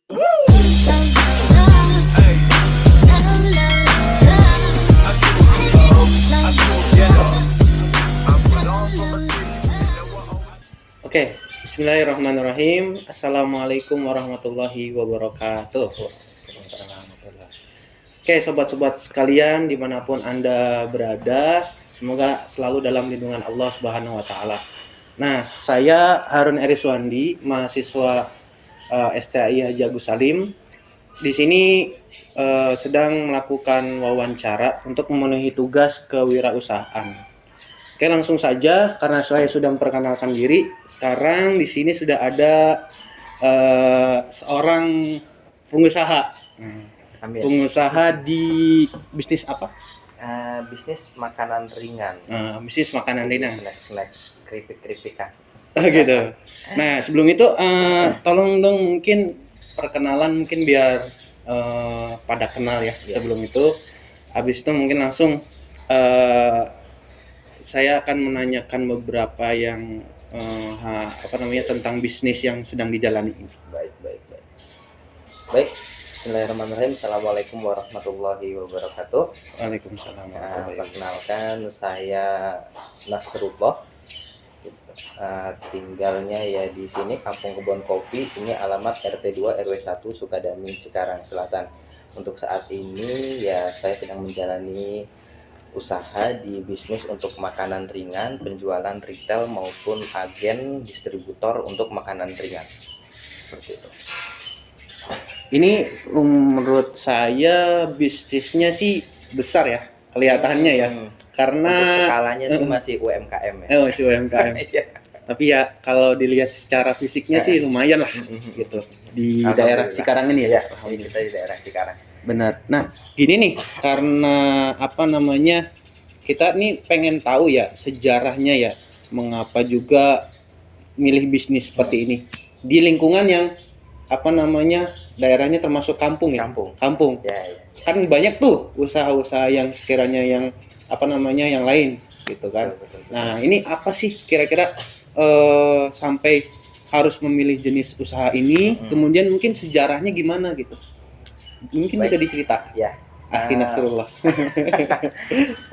Oke, bismillahirrahmanirrahim. Assalamualaikum warahmatullahi wabarakatuh. Oke, sobat-sobat sekalian dimanapun Anda berada, semoga selalu dalam lindungan Allah Subhanahu wa Ta'ala. Nah, saya Harun Eriswandi, mahasiswa STAI Haji Agus Salim. Di sini sedang melakukan wawancara untuk memenuhi tugas kewirausahaan. Oke, langsung saja karena saya sudah memperkenalkan diri. Sekarang di sini sudah ada seorang pengusaha. Pengusaha di bisnis apa? Bisnis makanan ringan. Bisnis makanan ringan. Snack keripik-keripikan. Gitu. Nah, sebelum itu tolong dong mungkin perkenalan mungkin biar pada kenal ya. Sebelum itu, habis itu mungkin langsung saya akan menanyakan beberapa yang tentang bisnis yang sedang dijalani. Baik. Bismillahirrahmanirrahim. Assalamualaikum warahmatullahi wabarakatuh. Waalaikumsalam. Perkenalkan, saya Nasrullah. Tinggalnya ya di sini Kampung Kebon Kopi. Ini alamat RT 2 RW 1 Sukadami, Cikarang Selatan. Untuk saat ini ya saya sedang menjalani usaha di bisnis untuk makanan ringan, penjualan retail maupun agen distributor untuk makanan ringan. Seperti itu. Ini menurut saya bisnisnya sih besar ya, kelihatannya ya. Karena untuk skalanya sih masih UMKM ya. Masih UMKM. Tapi ya kalau dilihat secara fisiknya sih lumayan lah gitu di daerah Cikarang ini ya. Kita di daerah Cikarang. Benar. Nah, gini nih, karena kita nih pengen tahu ya sejarahnya ya, mengapa juga milih bisnis seperti ini di lingkungan yang daerahnya termasuk kampung ya. Kampung. Ya. Kan banyak tuh usaha-usaha yang sekiranya yang yang lain gitu kan. Betul. Nah, ini apa sih kira-kira sampai harus memilih jenis usaha ini, kemudian mungkin sejarahnya gimana gitu. Mungkin bisa diceritakan. Ya. Akhi Nasrullah.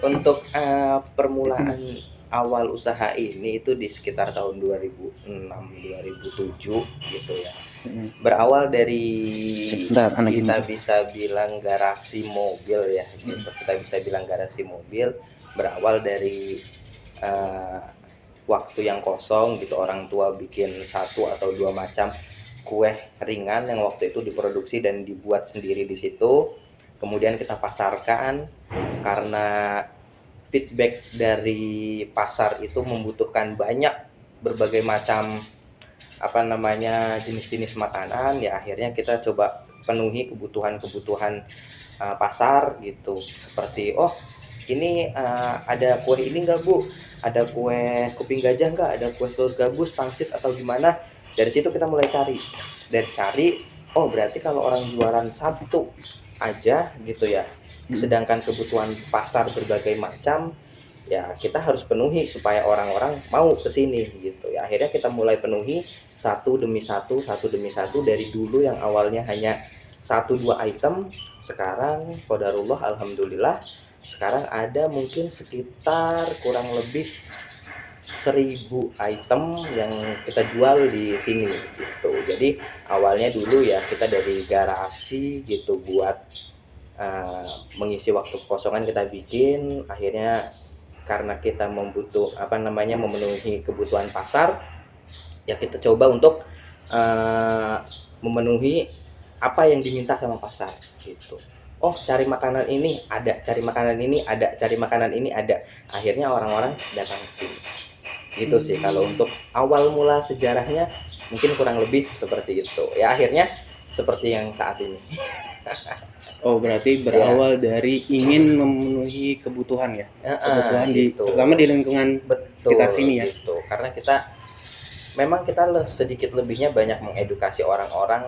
Untuk permulaan awal usaha ini itu di sekitar tahun 2006-2007 gitu ya. Berawal dari kita bisa bilang garasi mobil ya gitu. Kita bisa bilang garasi mobil berawal dari waktu yang kosong gitu, orang tua bikin 1 atau 2 macam kue ringan yang waktu itu diproduksi dan dibuat sendiri di situ. Kemudian kita pasarkan karena feedback dari pasar itu membutuhkan banyak berbagai macam jenis-jenis makanan, ya akhirnya kita coba penuhi kebutuhan pasar gitu. Seperti ini ada kue ini enggak Bu? Ada kue kuping gajah enggak? Ada kue telur gabus, pangsit atau gimana? Dari situ kita mulai cari. Berarti kalau orang jualan 1 aja gitu ya. Sedangkan kebutuhan pasar berbagai macam ya kita harus penuhi supaya orang-orang mau ke sini gitu ya. Akhirnya kita mulai penuhi satu demi satu dari dulu yang awalnya hanya 1-2 item, sekarang qadarullah alhamdulillah sekarang ada mungkin sekitar kurang lebih 1000 item yang kita jual di sini gitu. Jadi awalnya dulu ya kita dari garasi gitu buat mengisi waktu kekosongan kita bikin, akhirnya karena kita memenuhi kebutuhan pasar ya kita coba untuk memenuhi apa yang diminta sama pasar gitu. Cari makanan ini ada, cari makanan ini ada, cari makanan ini ada. Akhirnya orang-orang datang ke sini. Gitu sih kalau untuk awal mula sejarahnya mungkin kurang lebih seperti itu. Ya akhirnya seperti yang saat ini. Berarti berawal dari ingin memenuhi kebutuhan ya. Kebutuhan terutama di lingkungan sekitar sini ya. Gitu. Karena kita sedikit lebihnya banyak mengedukasi orang-orang.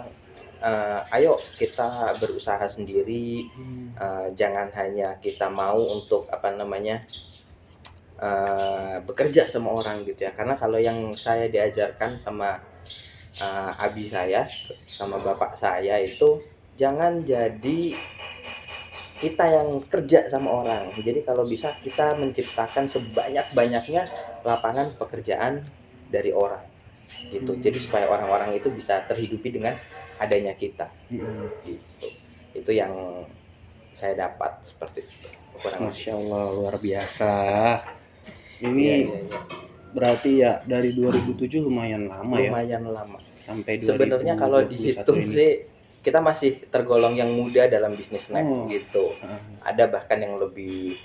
Ayo kita berusaha sendiri, jangan hanya kita mau untuk bekerja sama orang gitu ya. Karena kalau yang saya diajarkan sama abi saya sama bapak saya itu jangan jadi kita yang kerja sama orang. Jadi kalau bisa kita menciptakan sebanyak-banyaknya lapangan pekerjaan dari orang gitu. Jadi supaya orang-orang itu bisa terhidupi dengan adanya kita gitu. Itu yang saya dapat seperti itu. Kurang lebih. Masya Allah, luar biasa. Ini Iya, iya, iya. berarti ya dari 2007 lumayan lama ya, Lumayan lama. sampai Sebenarnya kalau 2021 dihitung ini. sih kita masih tergolong yang muda dalam bisnis snack Oh. gitu. Ada bahkan yang lebih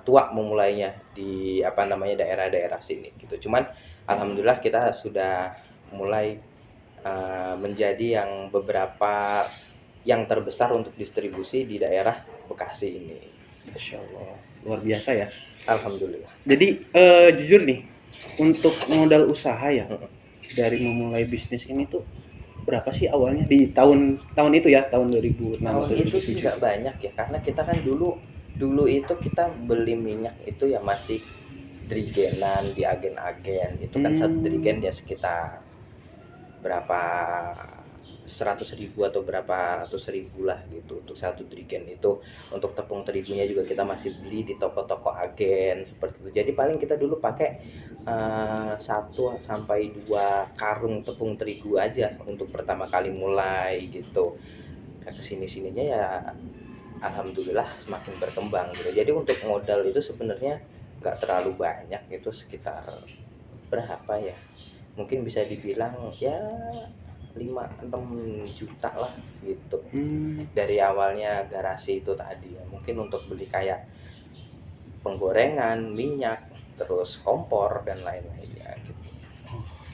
tua memulainya di daerah-daerah sini gitu. Cuman alhamdulillah kita sudah mulai menjadi yang beberapa yang terbesar untuk distribusi di daerah Bekasi ini. Masya Allah, luar biasa ya. Alhamdulillah. Jadi jujur nih, untuk modal usaha ya, dari memulai bisnis ini tuh berapa sih awalnya di tahun itu ya, tahun 2006 Tahun itu sih 2007? nggak banyak ya, karena kita kan dulu itu kita beli minyak itu ya masih drigenan di agen-agen. Itu kan satu drigen ya sekitar berapa 100.000 atau berapa ratus ribu lah gitu untuk satu drigen itu. Untuk tepung terigunya juga kita masih beli di toko-toko agen seperti itu. Jadi paling kita dulu pakai 1 sampai 2 karung tepung terigu aja untuk pertama kali mulai gitu. Nah, kesini-sininya ya alhamdulillah semakin berkembang gitu. Jadi untuk modal itu sebenarnya nggak terlalu banyak, itu sekitar berapa ya, mungkin bisa dibilang ya 5-6 juta lah gitu. Dari awalnya garasi itu tadi ya, mungkin untuk beli kayak penggorengan, minyak, terus kompor dan lain-lainnya gitu.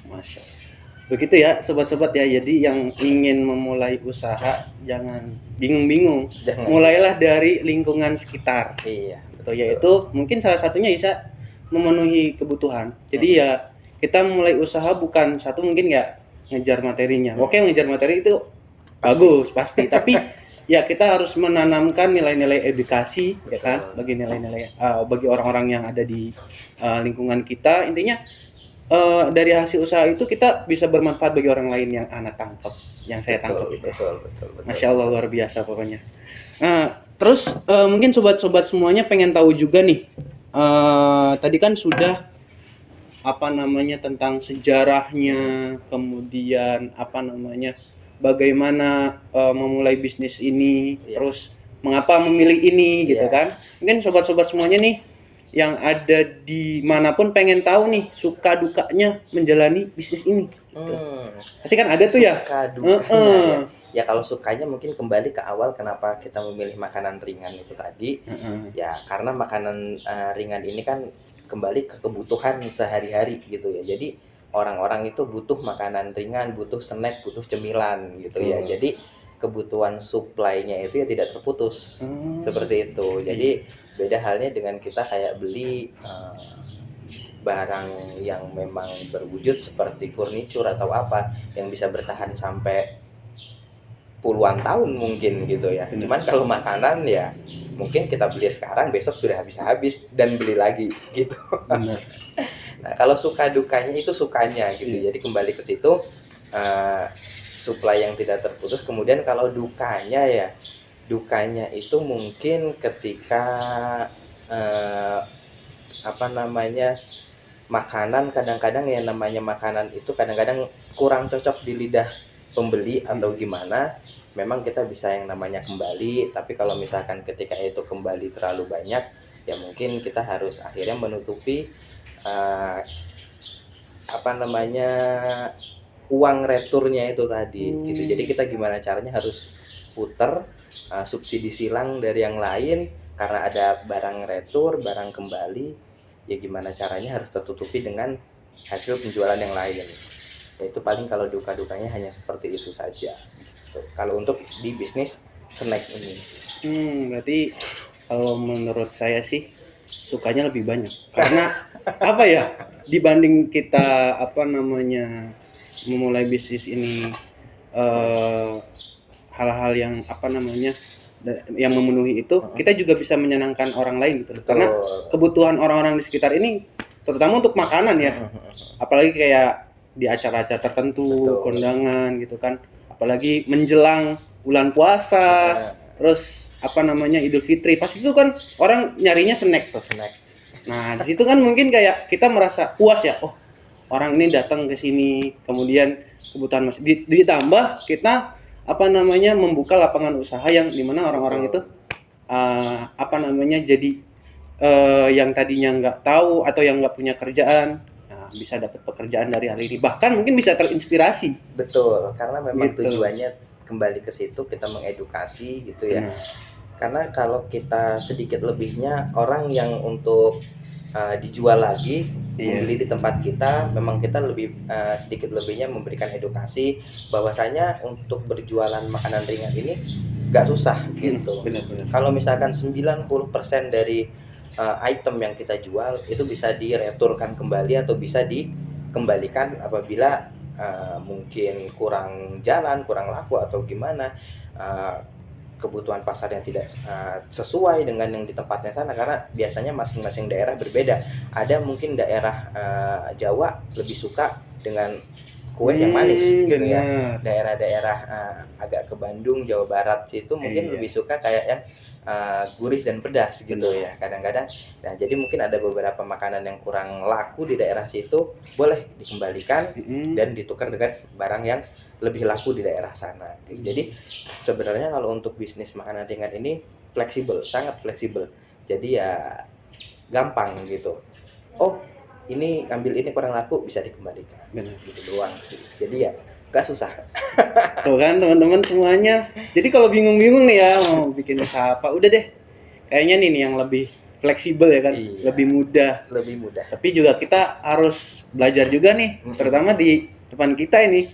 Masya Allah. Begitu ya sobat-sobat ya, jadi yang ingin memulai usaha jangan bingung-bingung, mulailah dari lingkungan sekitar. Iya, betul. Yaitu mungkin salah satunya bisa memenuhi kebutuhan. Jadi ya kita mulai usaha bukan satu mungkin ya ngejar materinya. Oke, ngejar materi itu bagus pasti, tapi ya kita harus menanamkan nilai-nilai edukasi. Betul. Ya kan, bagi nilai-nilai bagi orang-orang yang ada di lingkungan kita. Intinya dari hasil usaha itu kita bisa bermanfaat bagi orang lain yang anak tangkap, yang saya tangkap itu. Betul. Masya Allah, luar biasa pokoknya. Nah, terus mungkin sobat-sobat semuanya pengen tahu juga nih, tadi kan sudah tentang sejarahnya, kemudian bagaimana memulai bisnis ini, terus mengapa memilih ini gitu kan. Mungkin sobat-sobat semuanya nih yang ada di manapun pengen tahu nih suka dukanya menjalani bisnis ini. Pasti kan ada tuh ya. Suka dukanya ya. Kalau sukanya mungkin kembali ke awal kenapa kita memilih makanan ringan itu tadi. Ya karena makanan ringan ini kan kembali ke kebutuhan sehari-hari gitu ya. Jadi orang-orang itu butuh makanan ringan, butuh snack, butuh cemilan gitu ya. Jadi kebutuhan supply-nya itu ya tidak terputus. Seperti itu. Jadi beda halnya dengan kita kayak beli barang yang memang berwujud seperti furniture atau apa yang bisa bertahan sampai puluhan tahun mungkin gitu ya. Cuman kalau makanan ya mungkin kita beli sekarang besok sudah habis dan beli lagi gitu. Benar. Nah, kalau suka dukanya itu sukanya gitu. Jadi kembali ke situ, supply yang tidak terputus. Kemudian kalau dukanya itu mungkin ketika makanan kadang-kadang yang namanya makanan itu kadang-kadang kurang cocok di lidah pembeli atau gimana. Memang kita bisa yang namanya kembali, tapi kalau misalkan ketika itu kembali terlalu banyak ya mungkin kita harus akhirnya menutupi uang returnya itu tadi gitu. Jadi kita gimana caranya harus puter subsidi silang dari yang lain karena ada barang retur, barang kembali, ya gimana caranya harus tertutupi dengan hasil penjualan yang lain. Itu paling kalau duka-dukanya hanya seperti itu saja. Kalau untuk di bisnis snack ini. Berarti kalau menurut saya sih sukanya lebih banyak. Karena dibanding kita memulai bisnis ini hal-hal yang yang memenuhi itu, kita juga bisa menyenangkan orang lain gitu. Betul. Karena kebutuhan orang-orang di sekitar ini terutama untuk makanan ya. Apalagi kayak di acara-acara tertentu, Betul. kondangan gitu kan. Apalagi menjelang bulan puasa, Nah, terus apa namanya Idul Fitri. Pas itu kan orang nyarinya snack tuh. snack. Nah, di situ kan mungkin kayak kita merasa puas ya. Oh, orang ini datang ke sini, kemudian kebutuhan ditambah kita apa namanya membuka lapangan usaha yang dimana orang-orang itu apa namanya jadi yang tadinya nggak tahu atau yang nggak punya kerjaan, nah, bisa dapat pekerjaan dari hal ini, bahkan mungkin bisa terinspirasi. Betul, karena memang Gitu. tujuannya kembali ke situ, kita mengedukasi gitu ya. Benar. Karena kalau kita sedikit lebihnya, orang yang untuk dijual lagi, Iya. membeli di tempat kita, memang kita lebih sedikit lebihnya memberikan edukasi bahwasanya untuk berjualan makanan ringan ini nggak susah gitu. Benar-benar. Kalau misalkan 90% dari item yang kita jual itu bisa direturkan kembali atau bisa dikembalikan apabila mungkin kurang jalan, kurang laku atau gimana, kebutuhan pasar yang tidak sesuai dengan yang di tempatnya sana, karena biasanya masing-masing daerah berbeda. Ada mungkin daerah Jawa lebih suka dengan kue yang manis gitu ya. Benar. Daerah-daerah agak ke Bandung, Jawa Barat situ mungkin Iya. lebih suka kayak yang gurih dan pedas gitu ya kadang-kadang. Nah, jadi mungkin ada beberapa makanan yang kurang laku di daerah situ boleh dikembalikan dan ditukar dengan barang yang lebih laku di daerah sana. Jadi sebenarnya kalau untuk bisnis makanan ringan ini fleksibel, sangat fleksibel. Jadi ya gampang gitu. Oh, ini ambil ini kurang laku bisa dikembalikan. Benar. Gitu doang sih. Jadi ya gak susah. Tuh kan teman-teman semuanya. Jadi kalau bingung-bingung nih ya mau bikin usaha apa, udah deh. Kayaknya nih yang lebih fleksibel ya kan, Iya. lebih mudah. Lebih mudah. Tapi juga kita harus belajar juga nih, terutama di depan kita ini.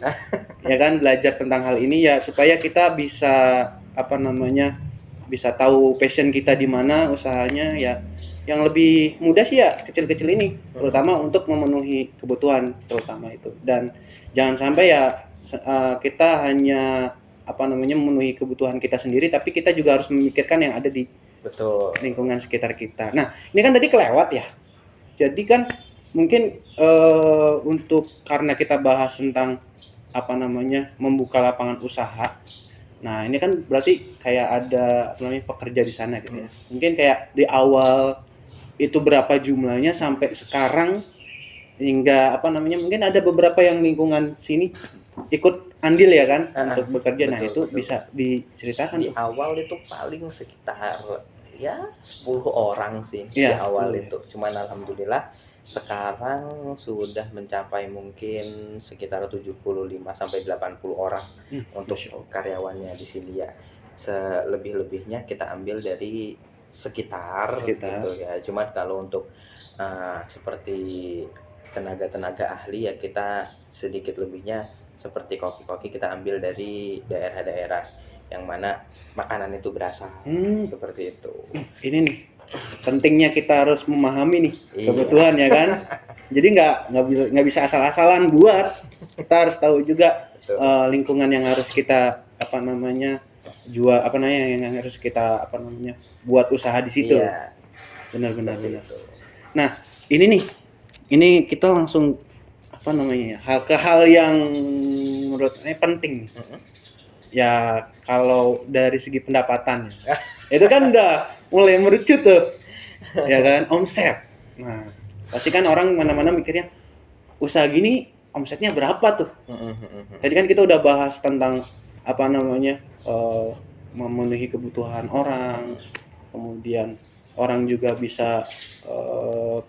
Ya kan, belajar tentang hal ini ya supaya kita bisa apa namanya? Bisa tahu passion kita di mana usahanya ya. Yang lebih mudah sih ya kecil-kecil ini, terutama untuk memenuhi kebutuhan terutama itu. Dan jangan sampai ya kita hanya apa namanya memenuhi kebutuhan kita sendiri, tapi kita juga harus memikirkan yang ada di Betul. lingkungan sekitar kita. Nah, ini kan tadi kelewat ya. Jadi kan mungkin untuk karena kita bahas tentang apa namanya membuka lapangan usaha. Nah, ini kan berarti kayak ada apa namanya pekerja di sana gitu ya. Mungkin kayak di awal itu berapa jumlahnya sampai sekarang hingga apa namanya mungkin ada beberapa yang lingkungan sini ikut andil ya kan untuk bekerja. Nah, itu betul. bisa diceritakan Di tuh. awal itu paling sekitar ya 10 orang sih Iya, di awal 10. itu. Cuman alhamdulillah sekarang sudah mencapai mungkin sekitar 75 sampai 80 orang untuk Masya Allah. karyawannya di sini ya. Selebih-lebihnya kita ambil dari sekitar. Gitu ya. Cuman kalau untuk seperti tenaga-tenaga ahli ya kita sedikit lebihnya seperti koki-koki kita ambil dari daerah-daerah yang mana makanan itu berasal. Seperti itu. Ini nih pentingnya kita harus memahami nih Iya. kebutuhan ya kan. Jadi nggak bisa asal-asalan buat. Kita harus tahu juga lingkungan yang harus kita apa namanya jual apa namanya yang harus kita apa namanya buat usaha di situ. Iya. Benar. Itu. Nah, ini kita langsung apa namanya ya hal yang menurut saya penting. Ya kalau dari segi pendapatan itu kan udah mulai merucut tuh ya kan omset. Nah pasti kan orang mana-mana mikirnya usaha gini omsetnya berapa tuh. Tadi kan kita udah bahas tentang apa namanya memenuhi kebutuhan orang, kemudian orang juga bisa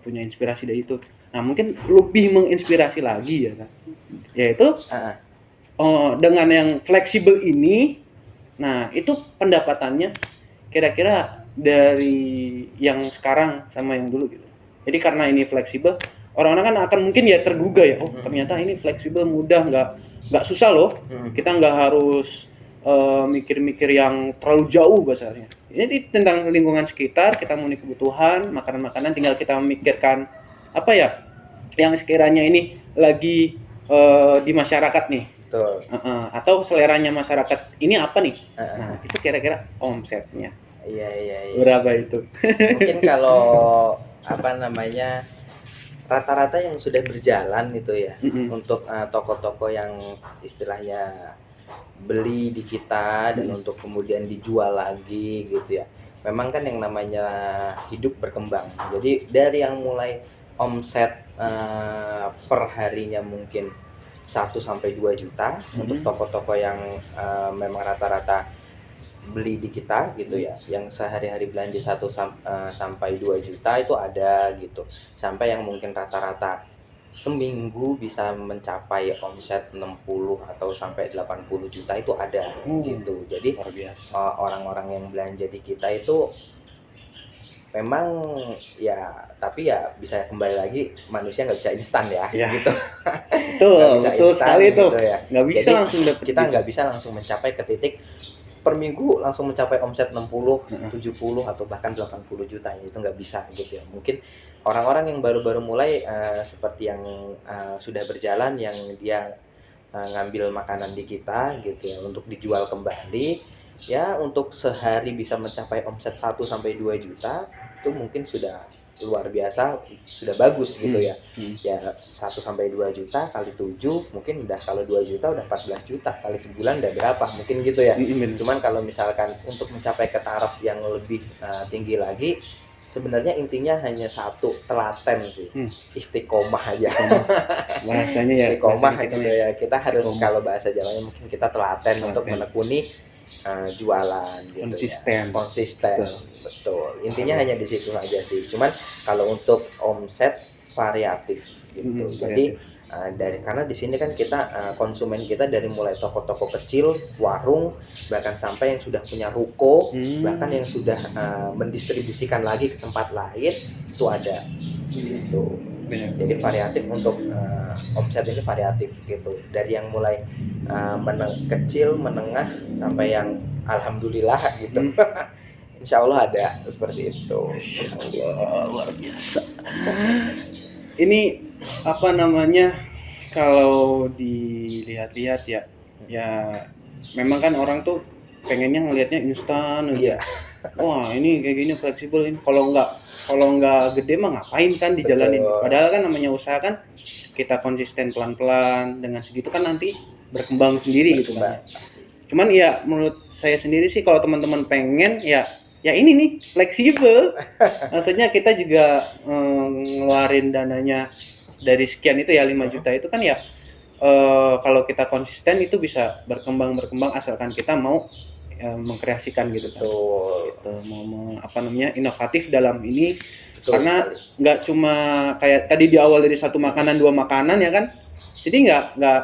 punya inspirasi dari itu. Nah mungkin lebih menginspirasi lagi ya kan, yaitu dengan yang fleksibel ini. Nah itu pendapatannya kira-kira dari yang sekarang sama yang dulu gitu. Jadi karena ini fleksibel, orang-orang kan akan mungkin ya tergugah ya, oh ternyata ini fleksibel mudah, nggak susah loh. Kita nggak harus mikir-mikir yang terlalu jauh bahasanya. Ini tentang lingkungan sekitar, kita memenuhi kebutuhan makanan-makanan, tinggal kita memikirkan apa ya yang sekiranya ini lagi di masyarakat nih. Atau seleranya masyarakat ini apa nih? Nah itu kira-kira omsetnya. Iya. Berapa itu? Mungkin kalau apa namanya rata-rata yang sudah berjalan itu ya, Mm-mm. untuk toko-toko yang istilahnya beli di kita dan Mm-mm. untuk kemudian dijual lagi gitu ya. Memang kan yang namanya hidup berkembang. Jadi dari yang mulai omset per harinya mungkin 1 sampai 2 juta untuk Mm-mm. toko-toko yang memang rata-rata beli di kita gitu Mm. ya, yang sehari-hari belanja 1 sampai 2 juta itu ada gitu, sampai yang mungkin rata-rata seminggu bisa mencapai omset 60 atau sampai 80 juta itu ada gitu. Jadi Luar biasa. orang-orang yang belanja di kita itu memang ya, tapi ya bisa kembali lagi, manusia nggak bisa instan ya Ya, gitu. Nggak betul, bisa betul instan sekali tuh. gitu ya. Nggak bisa Jadi langsung dapet kita gitu. nggak bisa langsung mencapai ke titik per minggu langsung mencapai omset 60, Heeh. 70 atau bahkan 80 juta ya, itu nggak bisa gitu ya. Mungkin orang-orang yang baru-baru mulai seperti yang sudah berjalan, yang dia ngambil makanan di kita gitu ya untuk dijual kembali, ya untuk sehari bisa mencapai omset 1 sampai 2 juta itu mungkin sudah luar biasa, sudah bagus gitu ya. Hmm. Ya 1 sampai 2 juta kali 7 mungkin udah, kalau 2 juta udah 14 juta, kali sebulan udah berapa mungkin gitu ya. Bener. Cuman kalau misalkan untuk mencapai ke taraf yang lebih tinggi lagi, sebenarnya intinya hanya satu, telaten sih. Istiqomah aja. Bahasanya ya, Istiqomah bahasanya kita gitu ya. Kita harus, istiqomah. kalau bahasa Jawanya mungkin kita telaten untuk Telaten. menekuni jualan gitu Konsisten. ya. Konsisten. Betul. Intinya Harus. hanya di situ aja sih. Cuman kalau untuk omset variatif gitu. Jadi karena di sini kan kita konsumen kita dari mulai toko-toko kecil, warung, bahkan sampai yang sudah punya ruko, bahkan yang sudah mendistribusikan lagi ke tempat lain itu ada gitu. Bener. Jadi variatif untuk omset ini variatif gitu, dari yang mulai kecil, menengah, sampai yang alhamdulillah gitu. Insya Allah ada seperti itu. Masya Allah, luar biasa. Ini apa namanya, kalau dilihat-lihat ya, ya memang kan orang tuh pengennya ngelihatnya instan aja. Iya. Wah, ini kayak gini fleksibel ini. Kalau nggak gede mah ngapain kan dijalanin. Betul. Padahal kan namanya usaha kan kita konsisten pelan-pelan, dengan segitu kan nanti berkembang sendiri gitu kan. Cuman ya menurut saya sendiri sih, kalau teman-teman pengen ya ini nih fleksibel. Maksudnya kita juga ngeluarin dananya dari sekian itu ya, 5 juta itu kan ya, kalau kita konsisten itu bisa berkembang asalkan kita mau mengkreasikan gitu kan. Gitu, mau apa namanya, inovatif dalam ini. Betul, karena nggak cuma kayak tadi di awal dari satu makanan, 2 makanan ya kan. Jadi nggak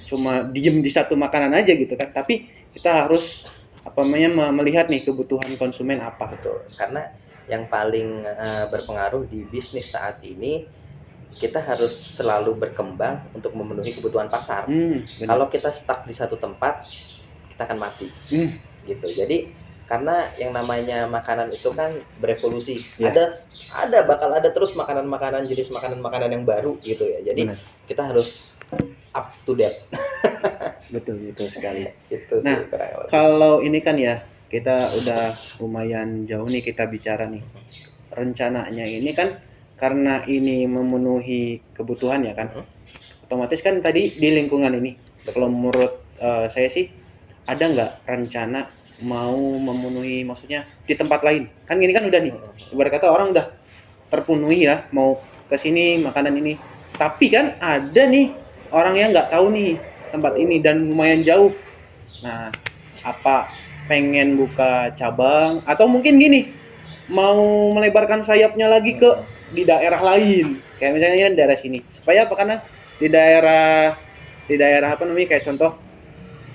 cuma diem di satu makanan aja gitu kan, tapi kita harus apa namanya melihat nih kebutuhan konsumen apa. Betul. Karena yang paling berpengaruh di bisnis saat ini, kita harus selalu berkembang untuk memenuhi kebutuhan pasar. Kalau kita stuck di satu tempat, kita akan mati. Gitu. Jadi karena yang namanya makanan itu kan berevolusi. Ya. Bakal ada terus makanan-makanan, jenis makanan-makanan yang baru gitu ya. Jadi kita harus up to date. Betul sekali. Itu sih. Nah, kalau ini kan ya, kita udah lumayan jauh nih kita bicara nih. Rencananya ini kan karena ini memenuhi kebutuhan ya kan. Otomatis kan tadi di lingkungan ini. Kalau menurut saya sih, ada nggak rencana mau memenuhi, maksudnya di tempat lain? Kan ini kan udah nih, ibarat kata orang udah terpenuhi ya, mau ke sini makanan ini. Tapi kan ada nih orang yang nggak tahu nih tempat ini dan lumayan jauh. Nah, apa pengen buka cabang atau mungkin gini, mau melebarkan sayapnya lagi ke di daerah lain, kayak misalnya kan daerah sini, supaya apa, karena di daerah apa namanya, kayak contoh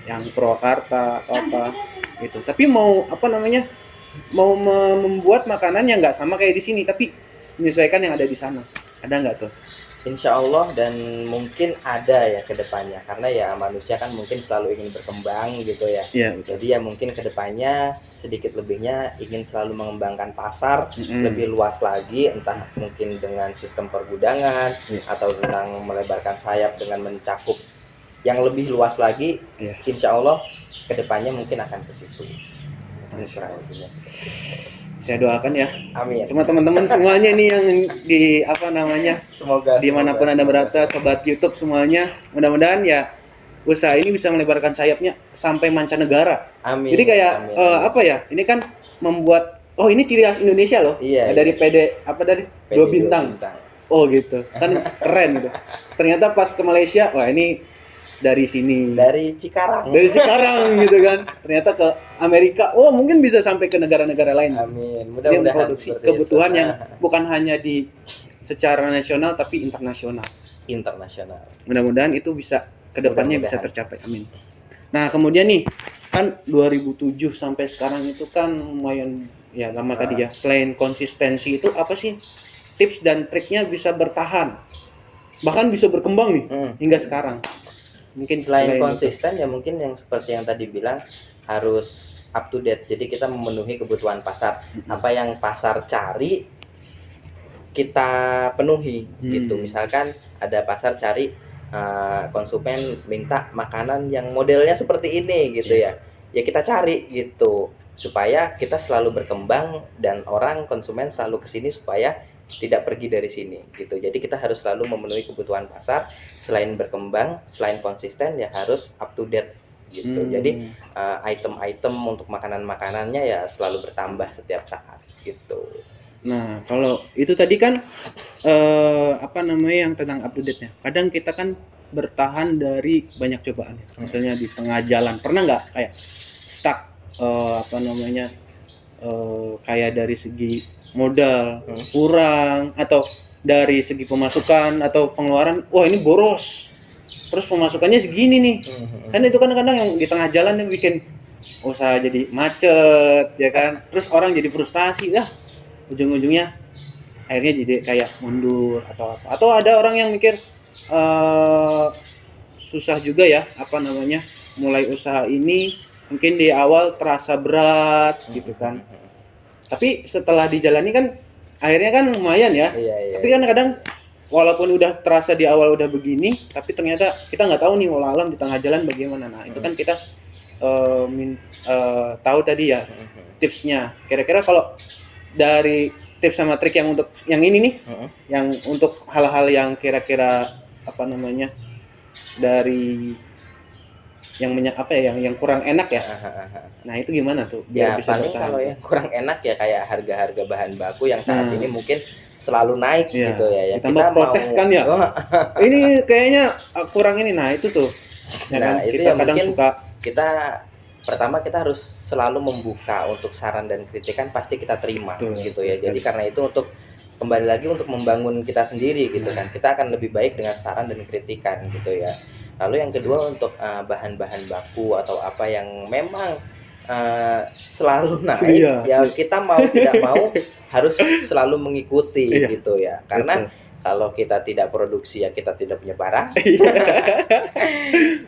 yang Purwakarta atau apa gitu, tapi mau apa namanya, mau membuat makanan yang nggak sama kayak di sini tapi menyesuaikan yang ada di sana. Ada nggak tuh? Insya Allah, dan mungkin ada ya ke depannya, karena ya manusia kan mungkin selalu ingin berkembang gitu ya. Jadi ya mungkin ke depannya sedikit lebihnya ingin selalu mengembangkan pasar lebih luas lagi, entah mungkin dengan sistem pergudangan atau tentang melebarkan sayap dengan mencakup yang lebih luas lagi. Insya Allah ke depannya mungkin akan ke situ. Saya doakan ya. Amin. Semua teman-teman semuanya nih yang di apa namanya Semoga dimanapun Anda berada, sobat YouTube semuanya, mudah-mudahan ya usaha ini bisa melebarkan sayapnya sampai mancanegara. Amin. Jadi kayak Amin, amin. apa ya? Ini kan membuat ini ciri khas Indonesia loh. Iya, Dari iya. PD apa dari PD 2 bintang. Oh gitu. Kan keren gitu. Ternyata pas ke Malaysia, wah ini dari sini. Dari Cikarang. Dari sekarang gitu kan. Ternyata ke Amerika, oh mungkin bisa sampai ke negara-negara lain. Amin. Dia Mudah-mudahan memproduksi seperti kebutuhan itu. yang bukan hanya di secara nasional tapi internasional. Internasional. Mudah-mudahan itu bisa kedepannya bisa tercapai. Amin. Nah kemudian nih kan 2007 sampai sekarang itu kan lumayan ya lama tadi ya. Selain konsistensi itu apa sih tips dan triknya bisa bertahan bahkan bisa berkembang nih hingga sekarang? Mungkin selain konsisten ya mungkin yang seperti yang tadi bilang harus up to date. Jadi kita memenuhi kebutuhan pasar. Apa yang pasar cari kita penuhi gitu. Misalkan ada pasar cari konsumen minta makanan yang modelnya seperti ini gitu ya. Ya kita cari gitu supaya kita selalu berkembang dan orang konsumen selalu kesini supaya tidak pergi dari sini gitu. Jadi kita harus selalu memenuhi kebutuhan pasar. Selain berkembang, selain konsisten ya harus up to date gitu. Jadi item-item untuk makanan-makanannya ya selalu bertambah setiap saat gitu. Nah kalau itu tadi kan apa namanya yang tentang up to date-nya. Kadang kita kan bertahan dari banyak cobaan. Misalnya di tengah jalan pernah nggak kayak stuck apa namanya kayak dari segi modal kurang atau dari segi pemasukan atau pengeluaran, wah ini boros terus pemasukannya segini nih. Kan itu kadang-kadang yang di tengah jalan yang bikin usaha jadi macet ya kan, terus orang jadi frustasi ya, ujung-ujungnya akhirnya jadi kayak mundur atau apa. Atau ada orang yang mikir susah juga ya apa namanya mulai usaha ini, mungkin di awal terasa berat gitu kan, tapi setelah dijalani kan akhirnya kan lumayan ya. Tapi kan kadang walaupun udah terasa di awal udah begini, tapi ternyata kita nggak tahu nih walau alam di tengah jalan bagaimana. Nah itu kan kita tahu tadi ya tipsnya. Kira-kira kalau dari tips sama trik yang untuk yang ini nih, yang untuk hal-hal yang kira-kira apa namanya dari yang apa ya yang kurang enak ya. Nah itu gimana tuh biar ya bisa paling bertahan? Kalau yang kurang enak ya kayak harga-harga bahan baku yang saat ini mungkin selalu naik gitu ya. Kita protes kan ya. Ini kayaknya kurang ini. Nah itu tuh. Nah itu kita kadang suka. Kita pertama kita harus selalu membuka untuk saran dan kritikan, pasti kita terima gitu ya. Jadi karena itu untuk kembali lagi untuk membangun kita sendiri gitu kan. Kita akan lebih baik dengan saran dan kritikan gitu ya. Lalu yang kedua untuk bahan-bahan baku atau apa yang memang selalu naik ya kita mau tidak mau harus selalu mengikuti gitu ya. Karena kalau kita tidak produksi ya kita tidak punya barang.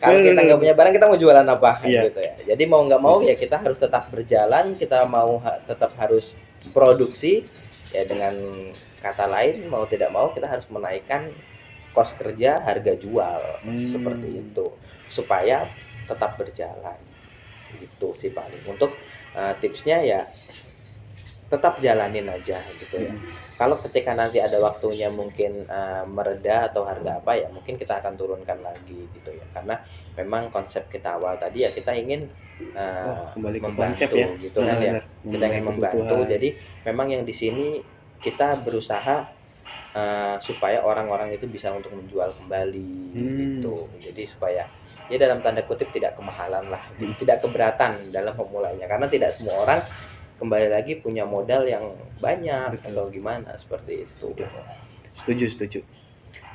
Kalau kita nggak punya barang kita mau jualan apa gitu ya. Jadi mau nggak mau ya kita harus tetap berjalan, kita mau tetap harus produksi ya. Dengan kata lain mau tidak mau kita harus menaikkan kos kerja, harga jual seperti itu supaya tetap berjalan gitu sih paling. Untuk tipsnya ya tetap jalanin aja gitu ya. Kalau ketika nanti ada waktunya mungkin mereda atau harga apa ya mungkin kita akan turunkan lagi gitu ya. Karena memang konsep kita awal tadi ya kita ingin membantu ya. Gitu kan ya. Kita ingin membantu. Jadi memang yang di sini kita berusaha supaya orang-orang itu bisa untuk menjual kembali gitu. Jadi supaya ya dalam tanda kutip tidak kemahalan lah, tidak keberatan dalam memulainya, karena tidak semua orang kembali lagi punya modal yang banyak atau gimana seperti itu. Setuju.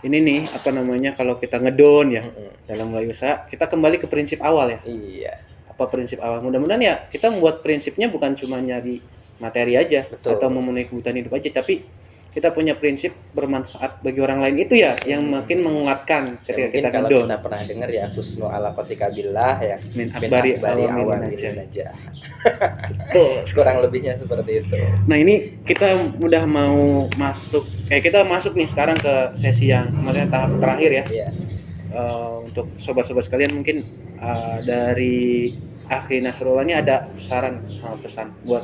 Ini nih apa namanya kalau kita ngedon ya dalam mulai usaha, kita kembali ke prinsip awal ya. Iya. Apa prinsip awal? Mudah-mudahan ya kita membuat prinsipnya bukan cuma nyari materi aja atau memenuhi kebutuhan hidup aja, tapi kita punya prinsip bermanfaat bagi orang lain itu ya yang makin menguatkan ketika kita kalau ngedon. Kita pernah dengar ya husnu ala qatika billah ya min akbari awan aja. Tuh kurang lebihnya seperti itu. Nah ini kita udah mau masuk kita masuk nih sekarang ke sesi yang maksudnya tahap terakhir ya. Iya. Untuk sobat-sobat sekalian mungkin dari Akhi Nasrullah ini ada saran sama pesan buat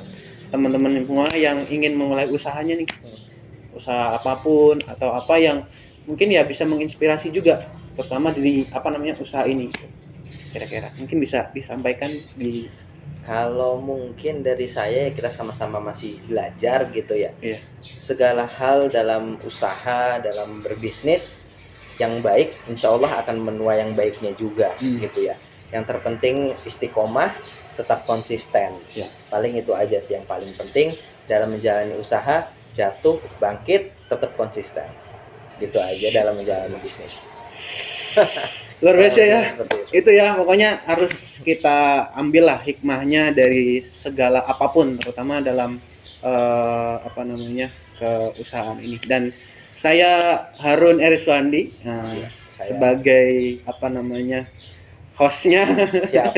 teman-teman semua yang ingin memulai usahanya nih, usaha apapun atau apa yang mungkin ya bisa menginspirasi juga, terutama di usaha ini. Kira-kira mungkin bisa disampaikan di. Kalau mungkin dari saya, kita sama-sama masih belajar gitu ya. Iya. Segala hal dalam usaha, dalam berbisnis yang baik, insya Allah akan menuai yang baiknya juga gitu ya. Yang terpenting istiqomah, tetap konsisten. Siap. Paling itu aja sih yang paling penting dalam menjalani usaha. Jatuh, bangkit, tetap konsisten. Gitu aja dalam menjalani bisnis. Luar biasa ya. Itu ya, pokoknya harus kita ambil lah hikmahnya dari segala apapun, terutama dalam keusahaan ini. Dan saya Harun Eriswandi sebagai hostnya. Siap.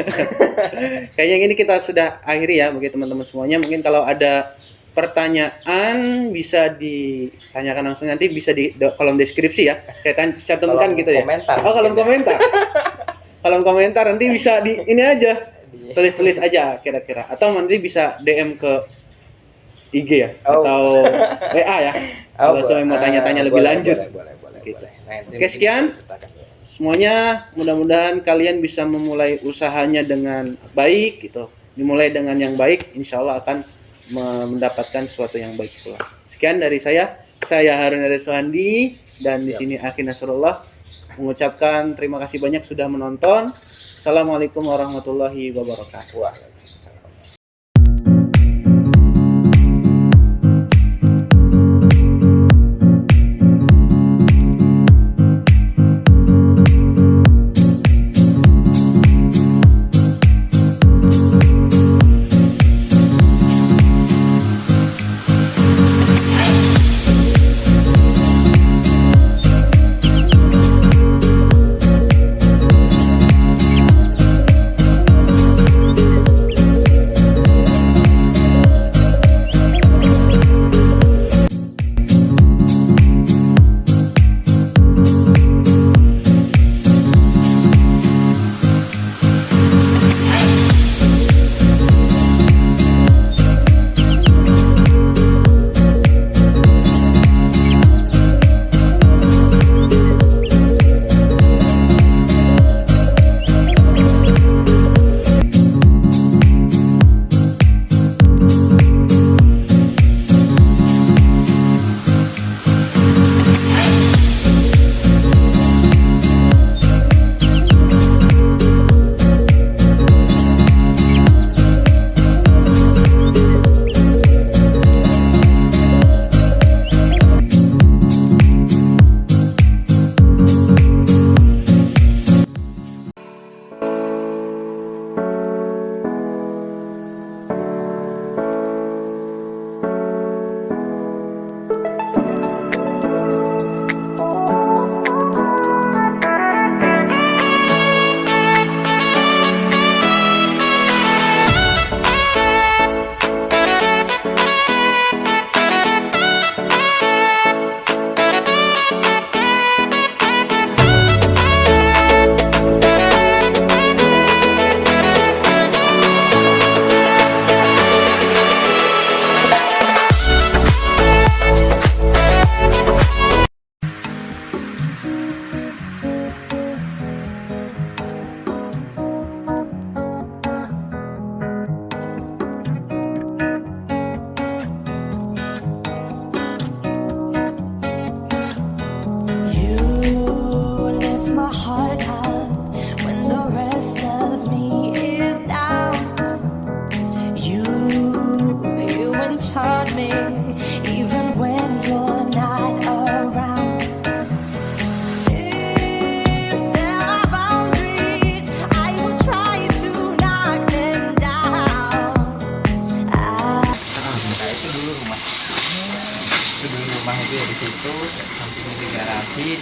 Kayaknya ini kita sudah akhiri ya bagi teman-teman semuanya. Mungkin kalau ada pertanyaan bisa ditanyakan langsung, nanti bisa di kolom deskripsi ya. Saya cantumkan gitu ya. Komentar. Kolom komentar. Kolom komentar nanti bisa di ini aja. Tulis aja kira-kira, atau nanti bisa DM ke IG ya, atau WA ya. Kalau saya mau tanya-tanya lebih lanjut. Boleh. Gitu. Oke, sekian. Semuanya mudah-mudahan kalian bisa memulai usahanya dengan baik gitu. Dimulai dengan yang baik, insya Allah akan mendapatkan sesuatu yang baik pula. Sekian dari saya Harun Eriswandi, dan di sini Akhi Nasrullah mengucapkan terima kasih banyak sudah menonton. Assalamualaikum warahmatullahi wabarakatuh.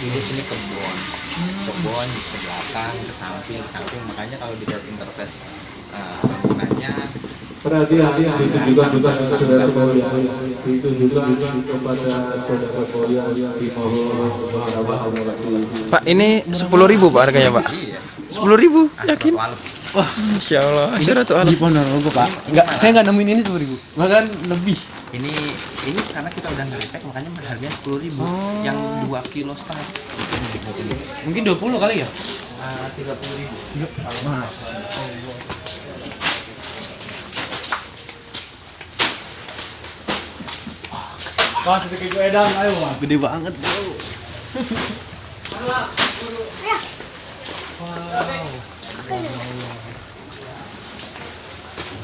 dulu sini kebun ke belakang, ke samping, makanya kalau dilihat interface bangunannya perhatian itu juga saudara-saudara yang ditujukan kepada saudara-saudara yang dimohon. Pak, ini 10.000 Pak harganya Pak. Iya. 10.000 yakin? Masya Allah. Syaratul Di Ponorogo Pak. Enggak, saya nggak nemuin ini 10.000. Bahkan lebih. Ini karena kita udah nge-repack makanya harganya 10.000. Yang 2 kilo setengah. Mungkin 20 kali ya? 30.000. Mas. Wah, sedikit gue edang, ayo Bang. Gede banget, Bro.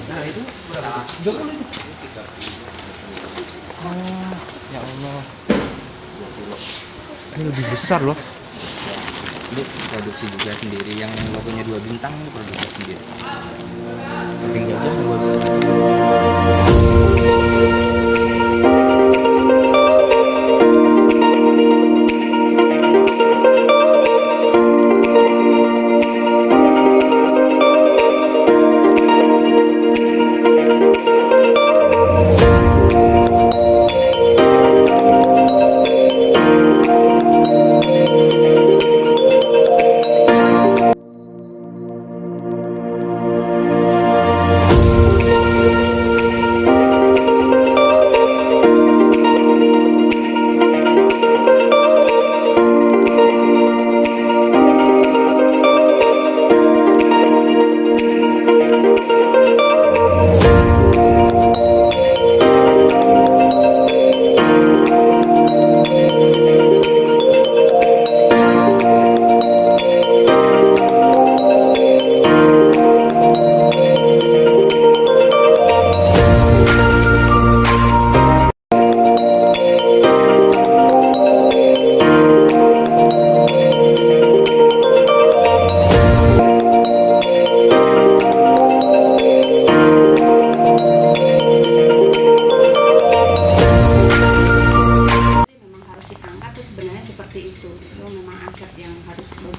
Nah, itu berapa? 20 itu. Ya Allah. Ini lebih besar loh. Ini produksi juga sendiri, yang logonya 2 bintang ini produksi sendiri. Tinggal aja 2 bintang.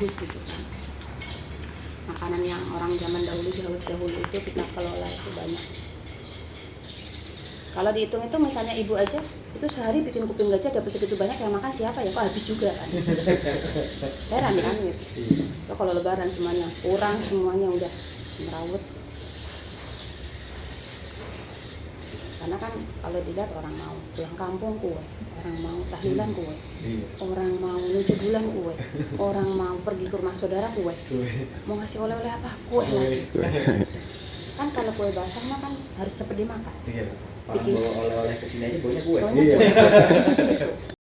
bagus gitu kan. Makanan yang orang zaman dahulu itu kita kelola itu banyak. Kalau dihitung itu misalnya ibu aja itu sehari bikin kuping gajah dapat segitu banyak, yang makan siapa ya, kok habis juga kan. Heran kan gitu. So, kalau lebaran semuanya kurang, semuanya udah merawut. Karena kan kalau dilihat orang mau pulang kampung kue, orang mau tahlilan kue, orang mau nyuci bulan kue, orang mau pergi ke rumah saudara kue, mau ngasih oleh-oleh apa kue lagi. Kan kalau kue basah mah kan harus cepat dimakan. Orang bawa oleh-oleh ke sini aja baunya kue. Baunya kue.